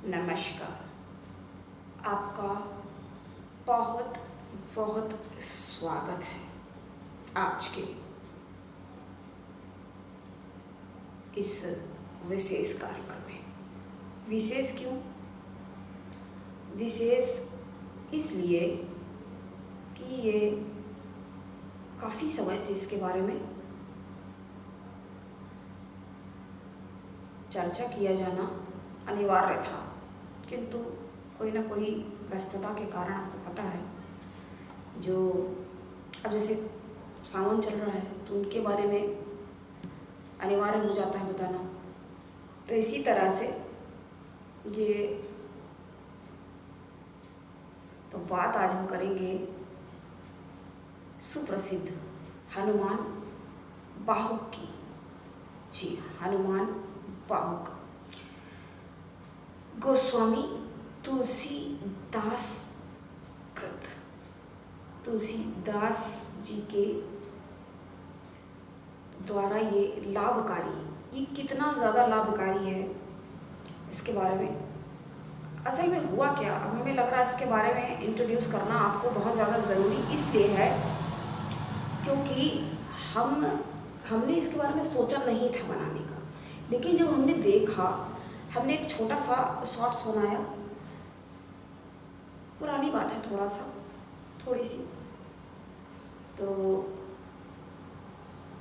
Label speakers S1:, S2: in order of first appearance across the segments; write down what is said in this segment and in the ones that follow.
S1: नमस्कार। आपका बहुत बहुत स्वागत है आज के इस विशेष कार्यक्रम में। विशेष क्यों? विशेष इसलिए कि ये काफ़ी समय से इसके बारे में चर्चा किया जाना अनिवार्य था, किंतु कोई ना कोई व्यस्तता के कारण, आपको पता है, जो अब जैसे सावन चल रहा है तो उनके बारे में अनिवार्य हो जाता है बताना। तो इसी तरह से ये तो बात आज हम करेंगे सुप्रसिद्ध हनुमान बाहुक की। जी, हनुमान बाहुक गोस्वामी तुलसीदास कृत, तुलसीदास जी के द्वारा ये लाभकारी, ये कितना ज़्यादा लाभकारी है इसके बारे में असल में हुआ क्या, अब हमें लग रहा है इसके बारे में इंट्रोड्यूस करना आपको बहुत ज़्यादा ज़रूरी इसलिए है क्योंकि हमने इसके बारे में सोचा नहीं था बनाने का, लेकिन जब हमने देखा, हमने एक छोटा सा शॉर्ट्स बनाया। पुरानी बात है, थोड़ी सी, तो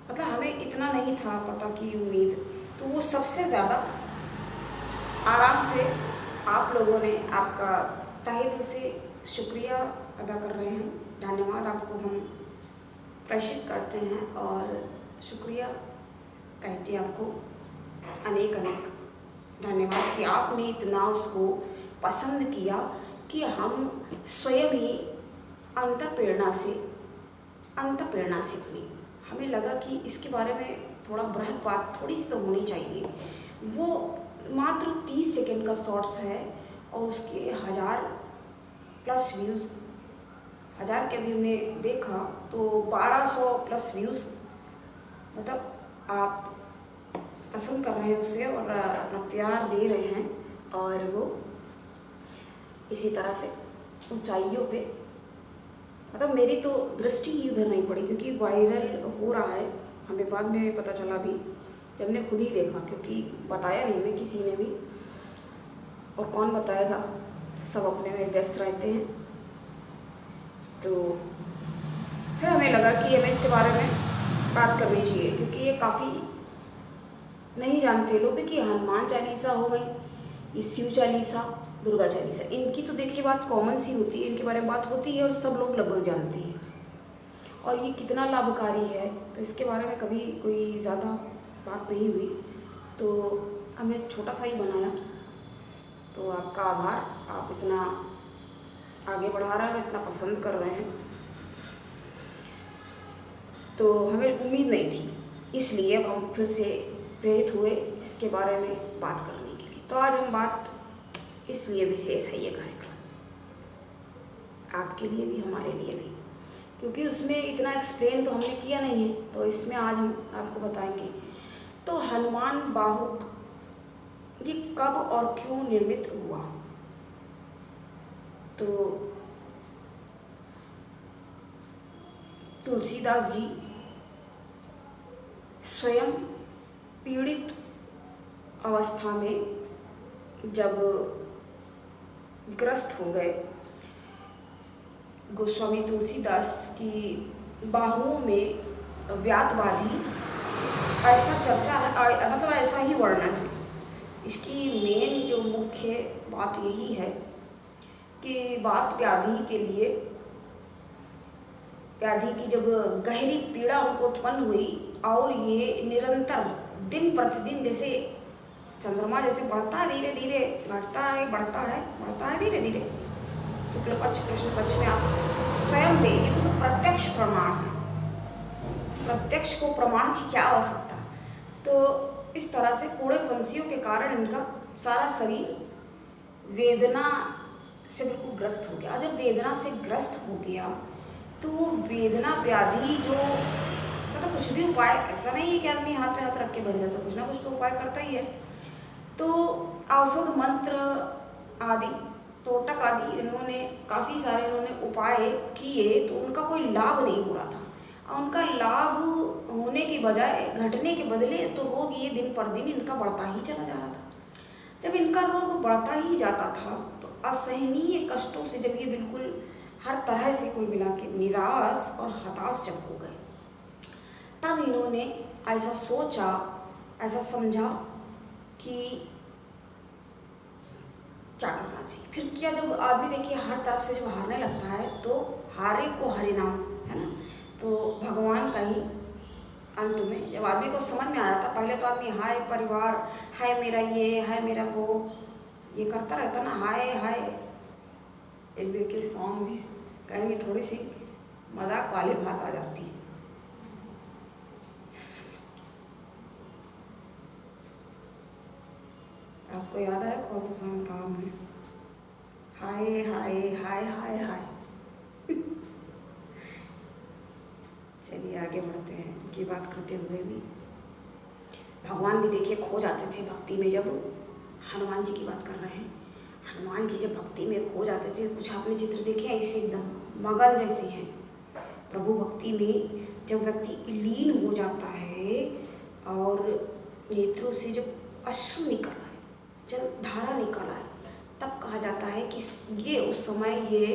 S1: मतलब हमें इतना नहीं था पता की उम्मीद, तो वो सबसे ज़्यादा आराम से आप लोगों ने, आपका तहे दिल से शुक्रिया अदा कर रहे हैं, धन्यवाद आपको हम प्रेषित करते हैं और शुक्रिया कहते हैं आपको अनेक अनेक धन्यवाद कि आपने इतना उसको पसंद किया कि हम स्वयं ही अंतःप्रेरणा से बनी। हमें लगा कि इसके बारे में थोड़ा बृहद बात थोड़ी सी तो होनी चाहिए। वो मात्र 30 सेकंड का शॉर्ट्स है और उसके 1000+ व्यूज़, 1000 के भी हमने देखा तो 1200+ व्यूज़, मतलब आप पसंद कर रहे हैं उसे और अपना प्यार दे रहे हैं, और वो इसी तरह से ऊंचाइयों पे, मतलब मेरी तो दृष्टि ही उधर नहीं पड़ी क्योंकि वायरल हो रहा है। हमें बाद में पता चला भी जब हमने खुद ही देखा, क्योंकि बताया नहीं हमें किसी ने भी, और कौन बताएगा, सब अपने में व्यस्त रहते हैं। तो फिर हमें लगा कि हमें इसके बारे में बात करनी चाहिए क्योंकि ये काफ़ी नहीं जानते लोग कि हनुमान चालीसा हो गई, ये शिव चालीसा, दुर्गा चालीसा, इनकी तो देखिए बात कॉमन सी होती है, इनके बारे में बात होती है और सब लोग लगभग जानते हैं, और ये कितना लाभकारी है तो इसके बारे में कभी कोई ज़्यादा बात नहीं हुई, तो हमने छोटा सा ही बनाया। तो आपका आभार, आप इतना आगे बढ़ा रहे हैं, इतना पसंद कर रहे हैं, तो हमें उम्मीद नहीं थी, इसलिए अब हम फिर से प्रेरित हुए इसके बारे में बात करने के लिए। तो आज हम बात, इसलिए विशेष है ये कार्यक्रम, आपके लिए भी हमारे लिए भी, क्योंकि उसमें इतना एक्सप्लेन तो हमने किया नहीं है, तो इसमें आज हम आपको बताएंगे। तो हनुमान बाहुक ये कब और क्यों निर्मित हुआ? तो तुलसीदास जी स्वयं पीड़ित अवस्था में जब ग्रस्त हो गए, गोस्वामी तुलसीदास की बाहुओं में व्याध बाधी, ऐसा चर्चा है, मतलब ऐसा ही वर्णन है। इसकी मेन जो मुख्य बात यही है कि बात व्याधि के लिए, व्याधि की जब गहरी पीड़ा उनको उत्पन्न हुई और ये निरंतर दिन प्रतिदिन जैसे चंद्रमा जैसे बढ़ता है, धीरे धीरे घटता है, बढ़ता है धीरे धीरे, शुक्ल पक्ष कृष्ण पक्ष में आप स्वयं देखिए तो सब प्रत्यक्ष प्रमाण है, प्रत्यक्ष को प्रमाण की क्या आवश्यकता। तो इस तरह से कूड़े पंछियों के कारण इनका सारा शरीर वेदना से बिल्कुल ग्रस्त हो गया। जब वेदना से ग्रस्त हो गया तो वो वेदना व्याधि जो, मतलब कुछ भी उपाय, ऐसा नहीं है कि आदमी हाथ पे हाथ रख के बैठ जाता, कुछ ना कुछ तो उपाय करता ही है। तो औषध मंत्र आदि, तोटक आदि इन्होंने काफ़ी सारे इन्होंने उपाय किए, तो उनका कोई लाभ नहीं हो रहा था। और उनका लाभ होने की बजाय घटने के बदले तो रोग ये दिन पर दिन इनका बढ़ता ही चला जा रहा था। जब इनका रोग बढ़ता ही जाता था तो असहनीय कष्टों से जब ये बिल्कुल हर तरह से कुल मिला के निराश और हताश जब हो गए, तब इन्होंने ऐसा सोचा, ऐसा समझा कि क्या करना चाहिए। फिर क्या, जब आदमी देखिए हर तरफ से जब हारने लगता है तो हारे को हरि नाम, है ना, तो भगवान का ही अंत में जब आदमी को समझ में आया था, पहले तो आदमी हाय परिवार, हाय मेरा ये, हाय मेरा वो, ये करता रहता ना, हाय हाय। एक दिन के सॉन्ग में कहेंगे थोड़ी सी मजाक वाली बात आ जाती है। आपको याद है कौन सा सॉन्ग था हमने? हाय हाय हाय हाय हाय। चलिए आगे बढ़ते हैं। उनकी बात करते हुए भी भगवान भी देखिए खो जाते थे भक्ति में। जब हनुमान जी की बात कर रहे हैं, हनुमान जी जब भक्ति में खो जाते थे, कुछ आपने चित्र देखे ऐसे एकदम मगन जैसे हैं प्रभु भक्ति में। जब व्यक्ति लीन हो जाता है और नेत्रों से जब अश्रु निकल आए, जब धारा निकल आए, तब कहा जाता है कि ये उस समय, ये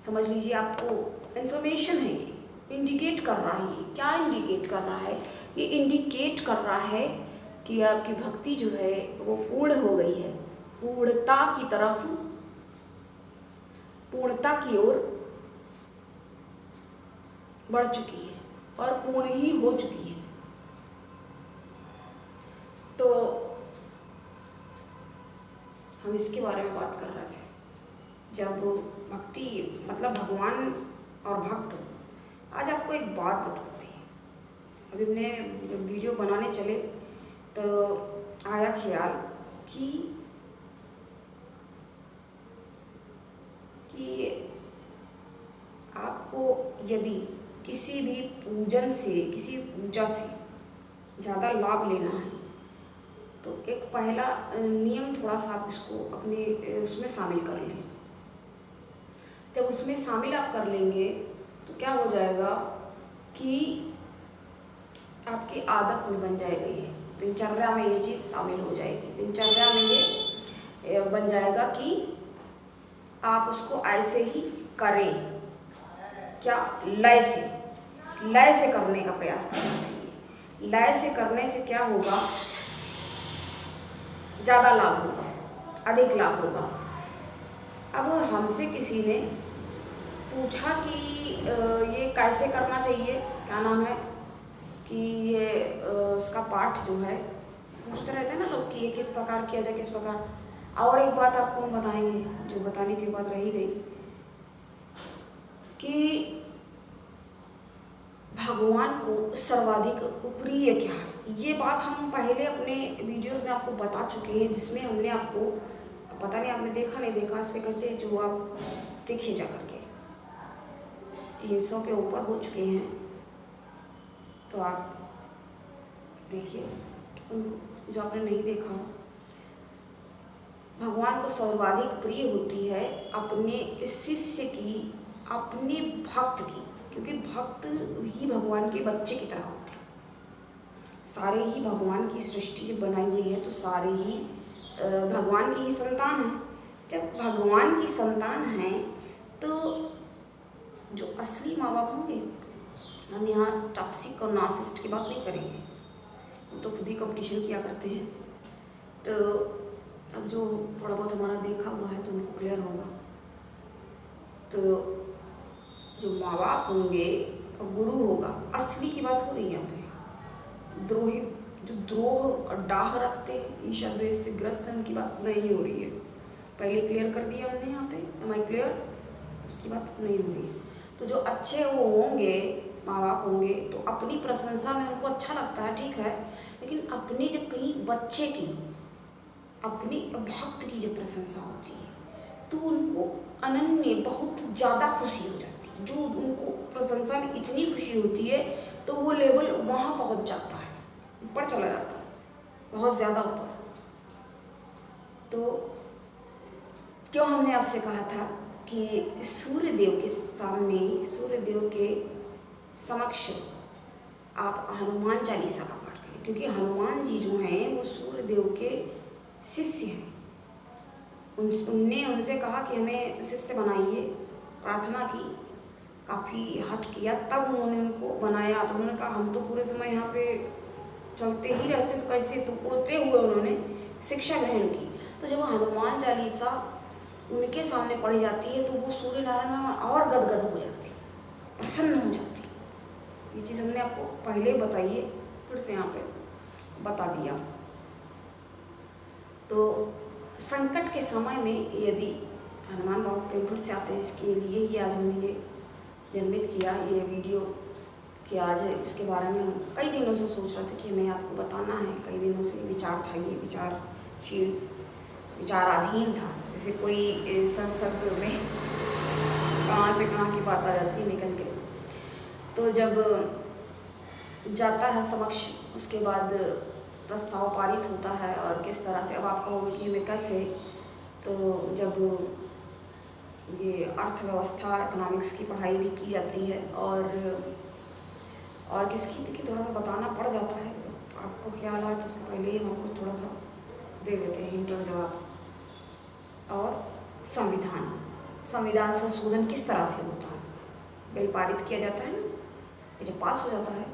S1: समझ लीजिए आपको इन्फॉर्मेशन है, ये इंडिकेट कर रहा है। ये क्या इंडिकेट कर रहा है? ये इंडिकेट कर रहा है कि आपकी भक्ति जो है वो पूर्ण हो गई है, पूर्णता की तरफ, पूर्णता की ओर बढ़ चुकी है और पूर्ण ही हो चुकी है। तो हम इसके बारे में बात कर रहे थे, जब भक्ति मतलब भगवान और भक्त। आज आपको एक बात बताती है। अभी हमने जब वीडियो बनाने चले तो आया ख्याल कि आपको यदि किसी भी पूजन से, किसी पूजा से ज़्यादा लाभ लेना है तो एक पहला नियम थोड़ा सा आप इसको अपने उसमें शामिल कर लें। जब उसमें शामिल आप कर लेंगे तो क्या हो जाएगा कि आपकी आदत में बन जाएगा, ये दिनचर्या में ये चीज़ शामिल हो जाएगी। दिनचर्या में ये बन जाएगा कि आप उसको ऐसे ही करें। क्या? लय से करने का प्रयास करना चाहिए। लय से करने से क्या होगा? ज़्यादा लाभ होगा, अधिक लाभ होगा। अब हमसे किसी ने पूछा कि ये कैसे करना चाहिए, क्या नाम है कि ये उसका पाठ जो है, पूछते रहते हैं ना लोग कि ये किस प्रकार किया जाए, किस प्रकार। और एक बात आपको हम बताएंगे, जो बतानी थी बात रही गई, कि भगवान को सर्वाधिक प्रिय क्या है। ये बात हम पहले अपने वीडियोस में आपको बता चुके हैं, जिसमें हमने आपको, पता नहीं आपने देखा नहीं देखा, इससे कहते हैं जो आप देखिए जा करके 300 के ऊपर हो चुके हैं, तो आप देखिए उनको, जो आपने नहीं देखा। भगवान को सर्वाधिक प्रिय होती है अपने शिष्य की, अपने भक्त की, क्योंकि भक्त ही भगवान के बच्चे की तरह होते हैं। सारे ही भगवान की सृष्टि जब बनाई हुई है तो सारे ही भगवान की ही संतान हैं। जब भगवान की संतान हैं तो जो असली माँ बाप होंगे, हम यहाँ टॉक्सिक और नार्सिसिस्ट की बात नहीं करेंगे, वो तो खुद ही कंपटीशन किया करते हैं। तो अब जो थोड़ा बहुत हमारा देखा हुआ है तो उनको क्लियर होगा। तो जो माँ बाप होंगे और गुरु होगा, असली की बात हो रही है यहाँ पे। द्रोही, जो द्रोह और डाह रखते हैं, ईर्ष्या द्वेष से ग्रस्त हैं, उनकी बात नहीं हो रही है। पहले क्लियर कर दिया हमने यहाँ पे, एम आई क्लियर? उसकी बात नहीं हो रही है। तो जो अच्छे वो होंगे, माँ बाप होंगे, तो अपनी प्रशंसा में उनको अच्छा लगता है, ठीक है, लेकिन अपने जब कहीं बच्चे की, अपने भक्त की जब प्रशंसा होती है तो उनको अनन्य बहुत ज़्यादा खुशी हो जाती है। जो उनको प्रशंसा में इतनी खुशी होती है तो वो लेवल वहाँ पहुँच जाता है, ऊपर चला जाता है, बहुत ज़्यादा ऊपर। तो क्यों हमने आपसे कहा था कि सूर्य देव के सामने, सूर्य देव के समक्ष आप हनुमान चालीसा का पाठ करें, क्योंकि हनुमान जी जो हैं वो सूर्य देव के शिष्य हैं। उनने उनसे कहा कि हमें शिष्य बनाइए, प्रार्थना की, काफ़ी हट किया, तब उन्होंने उनको बनाया। तो उन्होंने कहा हम तो पूरे समय यहाँ पे चलते ही रहते, तो कैसे, तो उड़ते हुए उन्होंने शिक्षा ग्रहण की। तो जब हनुमान चालीसा उनके सामने पढ़ी जाती है तो वो सूर्य नारायण और गदगद हो जाती, प्रसन्न हो जाती। ये चीज़ हमने आपको पहले बताई है, फिर से यहाँ पे बता दिया। तो संकट के समय में यदि हनुमान बहुत पेनफुल से आते हैं, इसके लिए ही आज हमने ये निर्मित किया ये वीडियो कि आज इसके बारे में हम कई दिनों से सोच रहे थे कि हमें आपको बताना है। कई दिनों से विचार था, ये विचारशील, विचाराधीन था, जैसे कोई संसद में कहाँ से कहाँ की बात आ जाती है निकल के। तो जब जाता है समक्ष, उसके बाद प्रस्ताव पारित होता है और किस तरह से, अब आप कहोगे कि हमें कैसे, तो जब ये अर्थव्यवस्था, इकोनॉमिक्स की पढ़ाई भी की जाती है और किसकी भी थोड़ा सा बताना पड़ जाता है। आपको ख्याल आए तो उससे पहले ही हम आपको थोड़ा सा दे देते हैं हिंट और जवाब। और संविधान संशोधन किस तरह से होता है, बिल पारित किया जाता है ना, ये जब पास हो जाता है,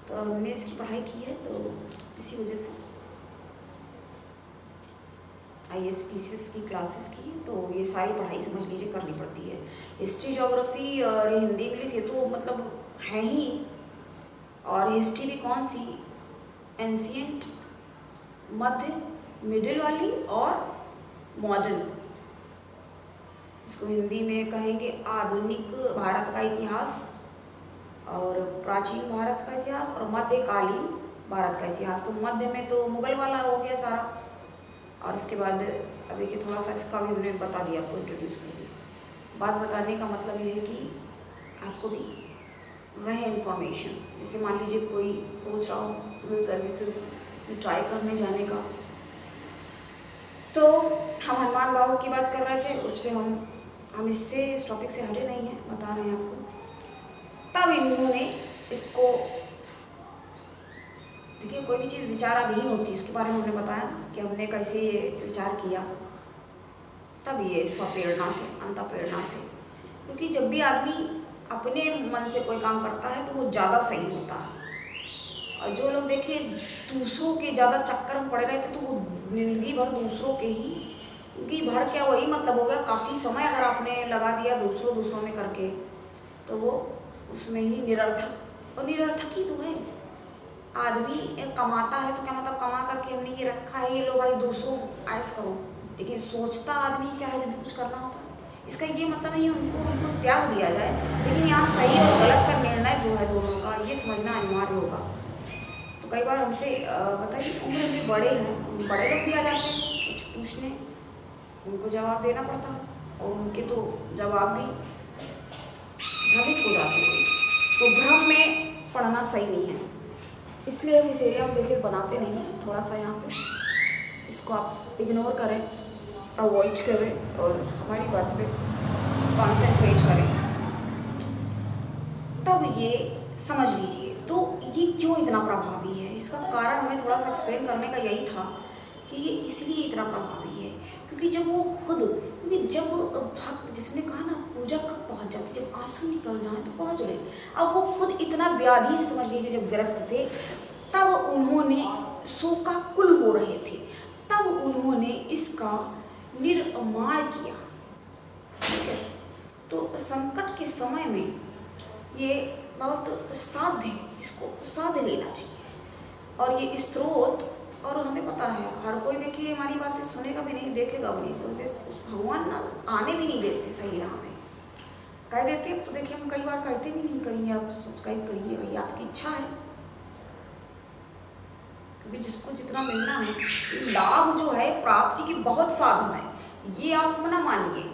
S1: तो हमने इसकी पढ़ाई की है। तो इसी वजह से ISPCS की क्लासेस की, तो ये सारी पढ़ाई समझ लीजिए करनी पड़ती है। हिस्ट्री, ज्योग्राफी और हिंदी, इंग्लिश, ये तो मतलब है ही। और हिस्ट्री भी कौन सी, एंशिएंट, मध्य, मिडिल वाली और मॉडर्न, इसको हिंदी में कहेंगे आधुनिक भारत का इतिहास और प्राचीन भारत का इतिहास और मध्यकालीन भारत का इतिहास। तो मध्य में तो मुगल वाला हो गया सारा, और इसके बाद अब देखिए थोड़ा सा इसका भी हमने बता दिया, आपको इंट्रोड्यूस कर दिया। बात बताने का मतलब ये है कि आपको भी रहे इन्फॉर्मेशन। जैसे मान लीजिए कोई सोच रहा हो सिविल सर्विसेज में ट्राई करने जाने का, तो हम हनुमान बाबू की बात कर रहे थे, उस पर हम इस टॉपिक से हटे नहीं हैं, बता रहे हैं आपको। तब इन्होंने इसको, देखिए कोई भी चीज़ विचाराधीन होती है, उसके बारे में हमने बताया ना कि हमने कैसे ये विचार किया, तब ये स्वप्रेरणा से, अंतःप्रेरणा से। क्योंकि जब भी आदमी अपने मन से कोई काम करता है तो वो ज़्यादा सही होता है। और जो लोग देखिए दूसरों के ज़्यादा चक्कर में पड़े रहते, तो वो जिंदगी भर दूसरों के ही, जिंदगी भर क्या वही मतलब हो गया, काफ़ी समय अगर आपने लगा दिया दूसरों में करके, तो वो उसमें ही निरर्थक, और निरर्थक ही तो है। आदमी कमाता है तो क्या मतलब, कमा करके हमने ये रखा है, ये लो भाई दूसरों ऐश करो, लेकिन सोचता आदमी क्या है जब भी कुछ करना होता है। इसका ये मतलब नहीं है उनको त्याग दिया जाए, लेकिन यहाँ सही और गलत का निर्णय जो है दोनों का, ये समझना अनिवार्य होगा। तो कई बार हमसे बताइए उम्र में बड़े हैं, बड़े लोग भी आ जाते हैं कुछ पूछने, उनको जवाब देना पड़ता है, और उनके तो जवाब भी भ्रमित हो जाते हैं। तो भ्रम में पढ़ना सही नहीं है, इसलिए हम इस एरिया में देखिए बनाते नहीं हैं। थोड़ा सा यहाँ पे इसको आप इग्नोर करें, अवॉइड करें और हमारी बात पे कॉन्सेंट्रेट करें, तब ये समझ लीजिए। तो ये क्यों इतना प्रभावी है, इसका कारण हमें थोड़ा सा एक्सप्लेन करने का यही था कि ये इसलिए इतना प्रभावी है क्योंकि जब वो खुद, क्योंकि जब भक्त, जिसने कहा ना पूजा कब पहुँच जाती, जब आंसू निकल जाए तो पहुँच गए। अब वो खुद इतना व्याधि समझ लीजिए जब ग्रस्त थे, तब उन्होंने शोकाकुल हो रहे थे, तब उन्होंने इसका निर्माण किया। ठीक है, तो संकट के समय में ये बहुत साध्य है, इसको साध्य लेना चाहिए। और ये स्रोत, और हमें पता है हर कोई देखिए हमारी बातें सुनेगा भी नहीं, देखेगा भी नहीं, तो भगवान ना आने भी नहीं देते सही राह में, कह देते। अब तो देखिए हम कई बार कहते भी नहीं, करिए आप सब्सक्राइब करिए, भैया आपकी इच्छा है, क्योंकि जिसको जितना मिलना है, लाभ जो है प्राप्ति की बहुत साधन है, ये आप ना मानिए।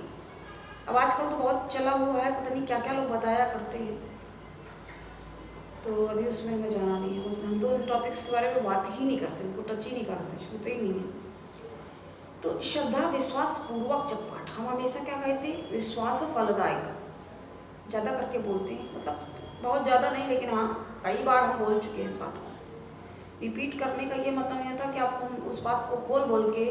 S1: अब आजकल तो बहुत चला हुआ है, पता नहीं क्या क्या लोग बताया करते हैं, तो अभी उसमें हमें जाना नहीं है। बस हम तो उन टॉपिक्स के बारे में बात ही नहीं करते, उनको टच ही नहीं करते, छूते ही नहीं है। तो श्रद्धा विश्वास पूर्वक जब पाठ, हम हमेशा क्या कहते हैं, विश्वास फलदायक ज़्यादा करके बोलते हैं, मतलब बहुत ज़्यादा नहीं, लेकिन हाँ कई बार हम बोल चुके हैं इस बात को। रिपीट करने का ये मतलब नहीं होता कि आपको उस बात को बोल बोल के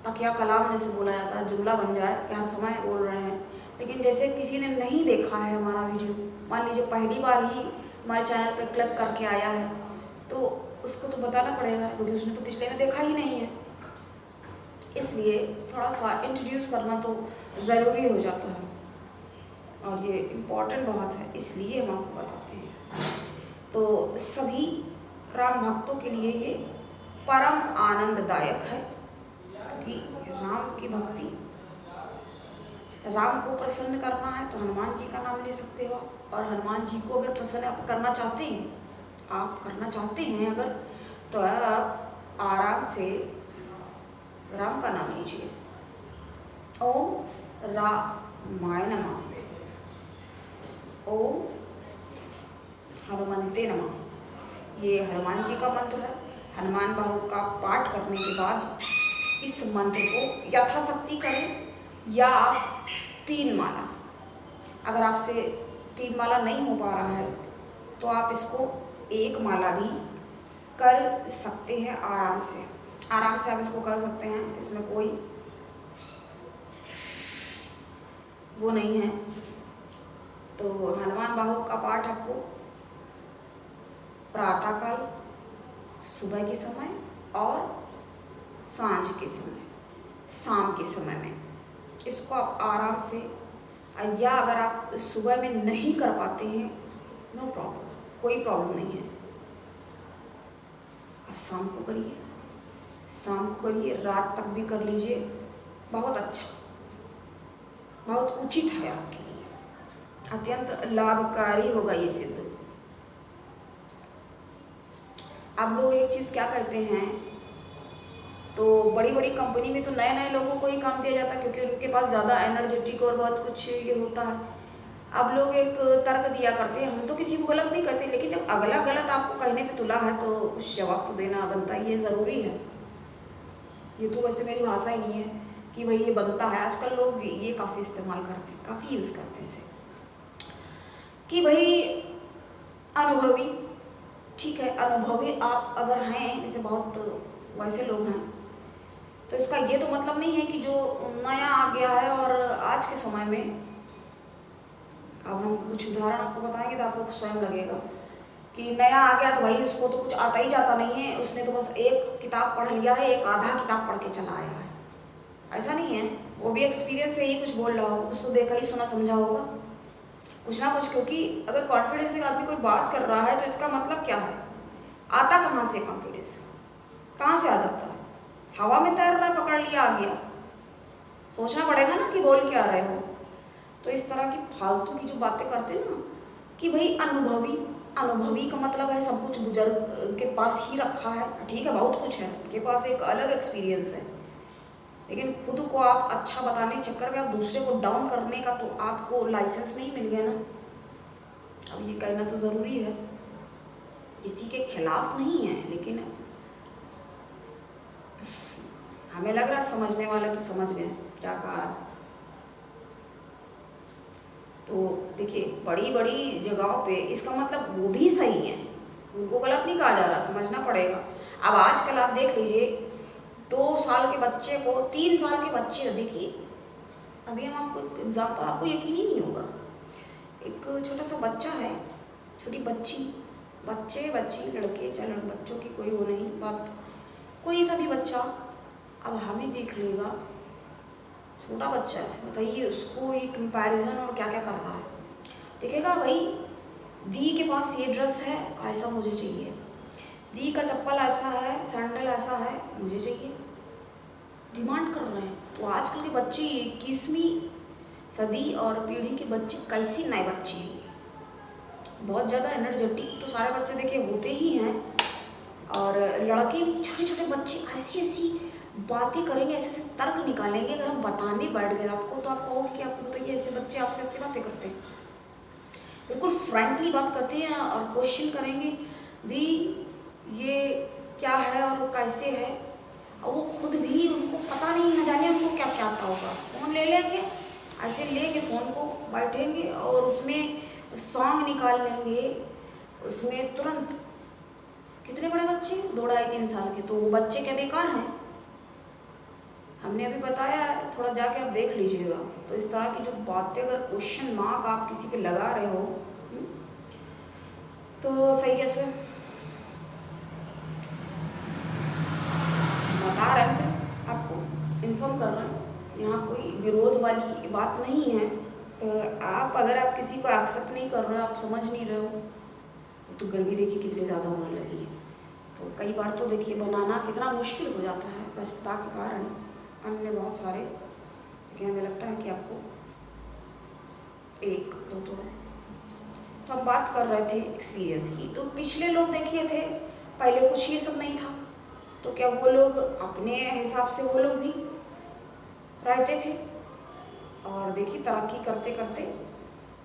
S1: तकिया कलाम जैसे बोला जाता है, जुमला बन जाए कि हर समय बोल रहे हैं। लेकिन जैसे किसी ने नहीं देखा है हमारा वीडियो, मान लीजिए पहली बार ही हमारे चैनल पर क्लिक करके आया है, तो उसको तो बताना पड़ेगा क्योंकि उसने तो पिछले में देखा ही नहीं है। इसलिए थोड़ा सा इंट्रोड्यूस करना तो ज़रूरी हो जाता है और ये इम्पॉर्टेंट बहुत है, इसलिए हम आपको बताते हैं। तो सभी राम भक्तों के लिए ये परम आनंददायक है, क्योंकि राम की भक्ति, राम को प्रसन्न करना है तो हनुमान जी का नाम ले सकते हो। और हनुमान जी को अगर प्रसन्न आप करना चाहते हैं, अगर, तो आप आराम से राम का नाम लीजिए। ओम रामाय नमः, ओम हनुमंते नमः। ये हनुमान जी का मंत्र है। हनुमान बाहु का पाठ करने के बाद इस मंत्र को यथाशक्ति करें, या आप 3 माला, अगर आपसे 3 माला नहीं हो पा रहा है तो आप इसको 1 माला भी कर सकते हैं। आराम से आप इसको कर सकते हैं, इसमें कोई वो नहीं है। तो हनुमान बाहु का पाठ आपको प्रातःकाल, सुबह के समय और सांझ के समय, शाम के समय में इसको आप आराम से, या अगर आप सुबह में नहीं कर पाते हैं, नो प्रॉब्लम, कोई प्रॉब्लम नहीं है, आप शाम को करिए, रात तक भी कर लीजिए, बहुत अच्छा, बहुत उचित है आपके लिए, अत्यंत लाभकारी होगा ये सिद्ध। अब लोग एक चीज़ क्या कहते हैं, तो बड़ी बड़ी कंपनी में तो नए नए लोगों को ही काम दिया जाता है क्योंकि उनके पास ज़्यादा एनर्जेटिक और बहुत कुछ ये होता है। अब लोग एक तर्क दिया करते हैं, हम तो किसी को गलत नहीं कहते, लेकिन जब अगला गलत आपको कहने पे तुला है तो कुछ जवाब तो देना बनता ही है, ज़रूरी है। ये तो वैसे मेरी भाषा ही नहीं है कि भाई ये बनता है, आजकल लोग ये काफ़ी इस्तेमाल करते हैं, काफ़ी यूज़ करते हैं इसे, कि भाई अनुभवी, ठीक है, अनुभवी आप अगर हैं, जैसे बहुत वैसे लोग हैं, तो इसका ये तो मतलब नहीं है कि जो नया आ गया है और आज के समय में, अब हम कुछ उदाहरण आपको बताएंगे तो आपको स्वयं लगेगा कि नया आ गया तो भाई उसको तो कुछ आता ही जाता नहीं है, उसने तो बस एक किताब पढ़ लिया है, एक आधा किताब पढ़ के चला आया है। ऐसा नहीं है, वो भी एक्सपीरियंस से ही कुछ बोल रहा होगा, कुछ तो देखा ही सुना समझा होगा, कुछ ना कुछ। क्योंकि अगर कॉन्फिडेंस से आदमी कोई बात कर रहा है तो इसका मतलब क्या है, आता कहाँ से कॉन्फिडेंस, कहाँ से आ जाता है? हवा में तैर रहा है, पकड़ लिया, आ गया, सोचना पड़ेगा ना कि बोल क्या रहे हो। तो इस तरह की फालतू की जो बातें करते हैं ना कि भाई अनुभवी का मतलब है सब कुछ बुजुर्ग के पास ही रखा है, ठीक है, बहुत कुछ है उनके पास, एक अलग एक्सपीरियंस है, लेकिन खुद को आप अच्छा बताने के चक्कर में आप दूसरे को डाउन करने का तो आपको लाइसेंस नहीं मिल गया ना। अब ये कहना तो ज़रूरी है, किसी के खिलाफ नहीं है, लेकिन हमें लग रहा समझने वाले तो समझ गए क्या कहा। तो देखिए बड़ी बड़ी जगहों पे इसका मतलब वो भी सही है, उनको गलत नहीं कहा जा रहा, समझना पड़ेगा। अब आजकल आप देख लीजिए 2 साल के बच्चे को, 3 साल के बच्चे, देखिए अभी हम आपको एग्जाम्पल, आपको यकीन ही नहीं होगा, एक छोटा सा बच्चा है, छोटी बच्ची, बच्चे लड़के चाहे बच्चों की कोई वो नहीं बात, कोई सा भी बच्चा, अब हमें देख लेगा, छोटा बच्चा है, बताइए उसको ये कंपैरिजन और क्या क्या कर रहा है, देखेगा भाई दी के पास ये ड्रेस है, ऐसा मुझे चाहिए, दी का चप्पल ऐसा है, सैंडल ऐसा है, मुझे चाहिए, डिमांड कर रहे हैं। तो आजकल के बच्चे 21वीं सदी और पीढ़ी के बच्चे कैसी नए बच्चे हैं, बहुत ज़्यादा एनर्जेटिक तो सारे बच्चे देखिए होते ही हैं, और लड़के भी छोटे छोटे बच्चे ऐसी बातें करेंगे, ऐसे तर्क निकालेंगे, अगर हम बताने बैठ गए आपको तो आप कहोगे कि आपको बताइए ऐसे बच्चे आपसे ऐसी बातें करते हैं, बिल्कुल फ्रैंकली बात करते हैं और क्वेश्चन करेंगे, दी ये क्या है और कैसे है, और वो खुद भी उनको पता नहीं, न जाने उनको क्या क्या आता होगा। फ़ोन ले लेंगे, ऐसे लेके फ़ोन को बैठेंगे और उसमें सॉन्ग निकाल लेंगे, उसमें तुरंत। कितने बड़े बच्चे, 2 ढाई 3 साल के, तो वो बच्चे क्या बेकार हैं? हमने अभी बताया है, थोड़ा जाके आप देख लीजिएगा। तो इस तरह की जो बातें अगर क्वेश्चन मार्क आप किसी पे लगा रहे हो, तो सही कैसे बता रहे हैं, सिर्फ आपको इन्फॉर्म कर रहे हैं, यहाँ कोई विरोध वाली बात नहीं है। तो आप अगर आप किसी को एक्सेप्ट नहीं कर रहे हो, आप समझ नहीं रहे हो, तो गर्मी देखिए कितनी ज़्यादा होने लगी है। तो कई बार तो देखिए बनाना कितना मुश्किल हो जाता है व्यस्तता के कारण, अन्य बहुत सारे। लेकिन हमें लगता है कि आपको एक दो तो हम बात कर रहे थे एक्सपीरियंस की। तो पिछले लोग देखिए थे, पहले कुछ ये सब नहीं था, तो क्या वो लोग अपने हिसाब से वो लोग भी रहते थे, और देखिए तरक्की करते करते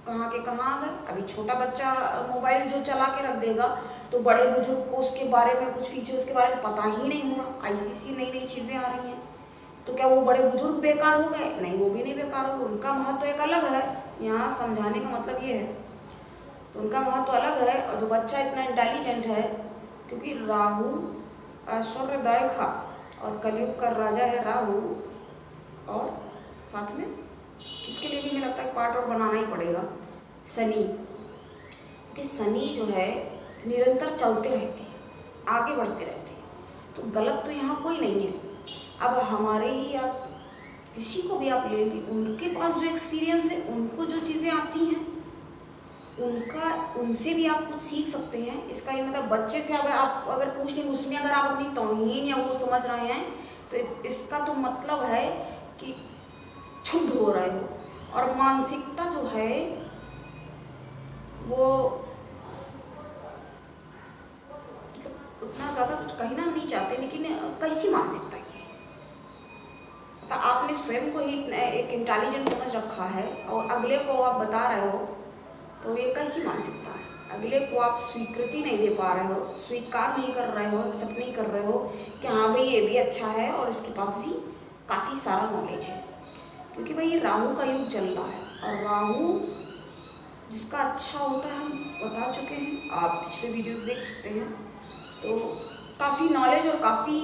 S1: कहाँ के कहाँ आ गए। अभी छोटा बच्चा मोबाइल जो चला के रख देगा, तो बड़े बुजुर्ग को उसके बारे में, कुछ फीचर्स के बारे में पता ही नहीं होगा। आईसीसी नई नई चीज़ें आ रही हैं, तो क्या वो बड़े बुजुर्ग बेकार हो गए? नहीं, वो भी नहीं बेकार हो गए। उनका महत्व एक अलग है, यहाँ समझाने का मतलब ये है। तो उनका महत्व अलग है। और जो बच्चा इतना इंटेलिजेंट है, क्योंकि राहु ऐश्वर्यदायक था और कलयुग का राजा है राहु, और साथ में इसके लिए भी मुझे लगता है पार्ट और बनाना ही पड़ेगा शनि, क्योंकि शनि जो है निरंतर चलते रहते हैं, आगे बढ़ते रहते हैं। तो गलत तो यहाँ कोई नहीं है। अब हमारे ही, आप किसी को भी आप लेंगे, उनके पास जो एक्सपीरियंस है, उनको जो चीज़ें आती हैं, उनसे भी आप कुछ सीख सकते हैं। इसका ये मतलब बच्चे से अगर आप पूछ लें, उसमें अगर आप अपनी तौहीन या वो समझ रहे हैं, तो इसका तो मतलब है कि क्षुब्ध हो रहे हो। और मानसिकता जो है वो उतना ज़्यादा कुछ कहना हम नहीं चाहते, लेकिन कैसी मानसिकता है? तो आपने स्वयं को ही एक इंटेलिजेंट समझ रखा है और अगले को आप बता रहे हो, तो ये कैसी मानसिकता है? अगले को आप स्वीकृति नहीं दे पा रहे हो, स्वीकार नहीं कर रहे हो, एक्सेप्ट नहीं कर रहे हो कि हाँ भाई ये भी अच्छा है और इसके पास भी काफ़ी सारा नॉलेज है। क्योंकि भाई ये राहु का युग चल रहा है, और राहु जिसका अच्छा होता है हम बता चुके हैं, आप पिछले वीडियोस देख सकते हैं। तो काफ़ी नॉलेज और काफ़ी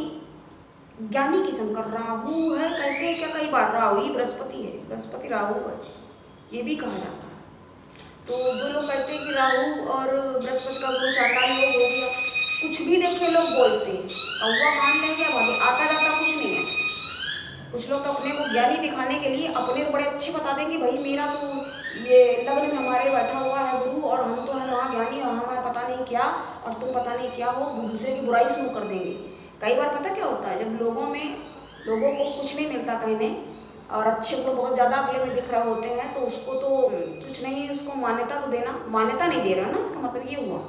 S1: ज्ञानी किस्म का राहु है। कहते हैं क्या कई बार राहु ही बृहस्पति है, बृहस्पति राहु है, ये भी कहा जाता है। तो जो लोग कहते हैं कि राहु और बृहस्पति का गुरु चांडाल योग हो गया, कुछ भी देखे लोग बोलते हैं, कौवा कान ले गया भागे, आता जाता कुछ नहीं है। कुछ लोग तो अपने को ज्ञानी दिखाने के लिए अपने तो बड़े अच्छे बता देंगे, भाई मेरा तो ये लग्न में हमारे बैठा हुआ है गुरु, और हम तो है वहाँ ज्ञानी, और हमारा पता नहीं क्या, और तुम पता नहीं क्या हो, दूसरे की बुराई शुरू कर देंगे। कई बार पता क्या होता है, जब लोगों को कुछ नहीं मिलता कहने, और अच्छे को बहुत ज़्यादा अगले में दिख रहे होते हैं, तो उसको तो कुछ नहीं, उसको मान्यता तो देना, मान्यता नहीं दे रहा ना, इसका मतलब ये हुआ,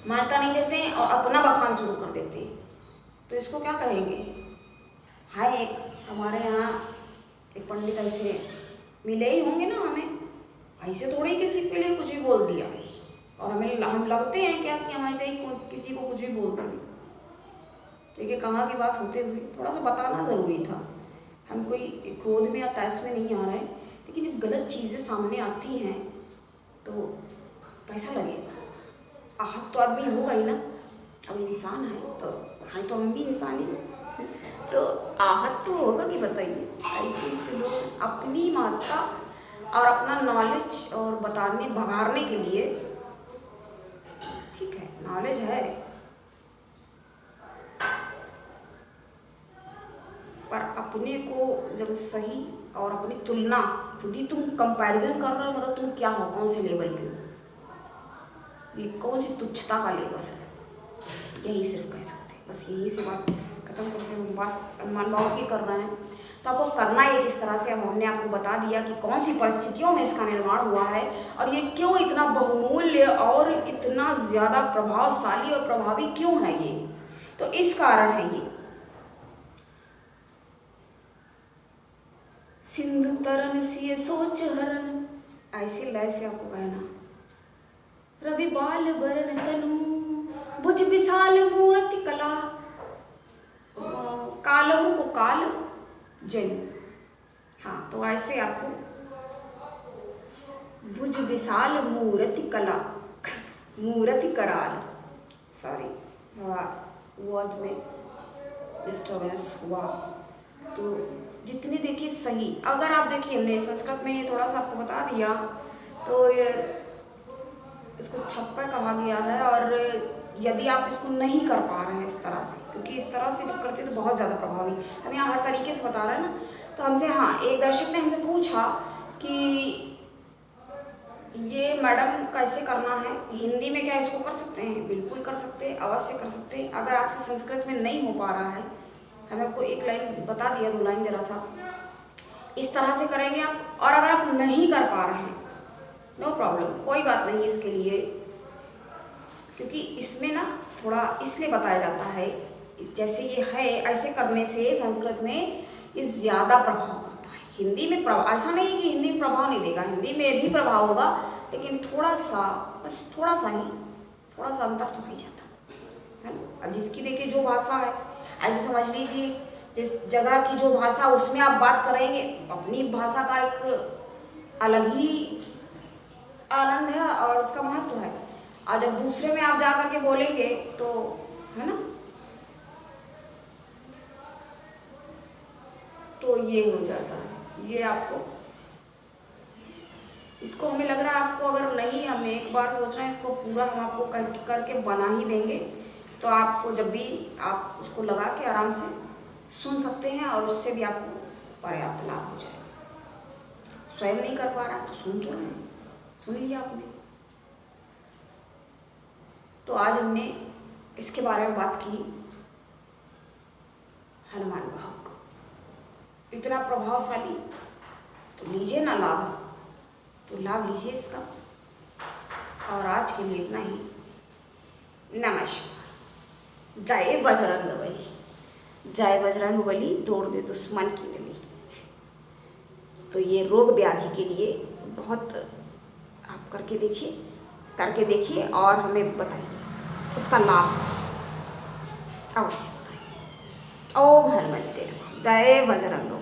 S1: मान्यता नहीं देते हैं और अपना बखान शुरू कर देते हैं। तो इसको क्या कहेंगे? हाँ, एक हमारे यहाँ एक पंडित ऐसे मिले ही होंगे ना हमें, ऐसे थोड़ी किसी के लिए कुछ भी बोल दिया, और हम लगते हैं क्या कि हम ऐसे ही किसी को कुछ भी बोल देंगे। देखिए कहाँ की बात होते हुए थोड़ा सा बताना ज़रूरी था। हम कोई क्रोध में या तैश में नहीं आ रहे हैं, लेकिन जब गलत चीज़ें सामने आती हैं तो कैसा लगेगा? आहत तो आदमी होगा ही ना, अब इंसान है तो हम भी इंसान ही, तो आहत तो होगा कि बताइए। ऐसे लोग अपनी मात्रा और अपना नॉलेज और भगाड़ने के लिए, ठीक है नॉलेज है, पर अपने को जब सही और अपनी तुलना, क्योंकि तुम कंपैरिजन कर रहे हो, मतलब तुम क्या हो, कौन से लेवल पे हो, ये कौन सी तुच्छता का लेवल है, यही सिर्फ कह सकते हैं। बस यही से बात खत्म करके हम बात अनुमान भाव की कर रहे हैं। तो आपको करना है किस तरह से, हमने आपको बता दिया कि कौन सी परिस्थितियों में इसका निर्माण हुआ है, और ये क्यों इतना बहुमूल्य और इतना ज़्यादा प्रभावशाली और प्रभावी क्यों है ये, तो इस कारण है ये। सिंधु तरन सिय सोच हरन, ऐसे लय से आपको कहना। रवि बाल बरन तनु भुज विशाल मुअति कला, कालहु को काल जनु। हाँ, तो ऐसे आपको भुज विशाल मूर्ति कला, मूर्ति कराल, सॉरी वर्ड में डिस्टर्बेंस हुआ। तो जितने देखिए सही, अगर आप देखिए हमने संस्कृत में ये थोड़ा सा आपको बता दिया, तो ये इसको छप्पा कहा गया है। और यदि आप इसको नहीं कर पा रहे हैं इस तरह से, क्योंकि इस तरह से जब करते हैं तो बहुत ज़्यादा प्रभावी, हम यहाँ हर तरीके से बता रहे हैं ना। तो हमसे, हाँ, एक दर्शक ने हमसे पूछा कि ये मैडम कैसे करना है हिंदी में, क्या इसको कर सकते हैं? बिल्कुल कर सकते हैं, अवश्य कर सकते हैं। अगर आपसे संस्कृत में नहीं हो पा रहा है, हमें आपको एक लाइन बता दिया, 2 लाइन जरा सा इस तरह से करेंगे आप। और अगर आप नहीं कर पा रहे हैं, नो प्रॉब्लम, कोई बात नहीं है इसके लिए, क्योंकि इसमें ना थोड़ा इसलिए बताया जाता है, जैसे ये है, ऐसे करने से संस्कृत में ये ज़्यादा प्रभाव करता है। हिंदी में प्रभाव, ऐसा नहीं है कि हिंदी में प्रभाव नहीं देगा, हिंदी में भी प्रभाव होगा, लेकिन थोड़ा सा, बस थोड़ा सा ही, थोड़ा सा अंतर तो हो ही जाता है ना। अब जिसकी देखिए जो भाषा है, ऐसे समझ लीजिए जिस जगह की जो भाषा, उसमें आप बात करेंगे, अपनी भाषा का एक अलग ही आनंद है और उसका महत्व है। और जब दूसरे में आप जा करके बोलेंगे तो, है ना, तो ये हो जाता है। ये आपको, इसको हमें लग रहा है आपको, अगर नहीं, हम एक बार सोच रहे हैं इसको पूरा हम आपको करके बना ही देंगे, तो आपको जब भी आप उसको लगा के आराम से सुन सकते हैं, और उससे भी आपको पर्याप्त लाभ हो जाएगा। स्वयं नहीं कर पा रहा तो सुन तो रहे हैं, सुन लिया आपने। तो आज हमने इसके बारे में बात की, हनुमान वाहक इतना प्रभावशाली, तो लीजिए ना लाभ, तो लाभ लीजिए इसका। और आज के लिए इतना ही। नमस्कार। जय बजरंगबली, जय बजरंगबली, तोड़ दे दुश्मन की नली। तो ये रोग व्याधि के लिए बहुत आप करके देखिए और हमें बताइए इसका लाभ अवश्य बताइए। ओम हनुमते नमः। जय बजरंग।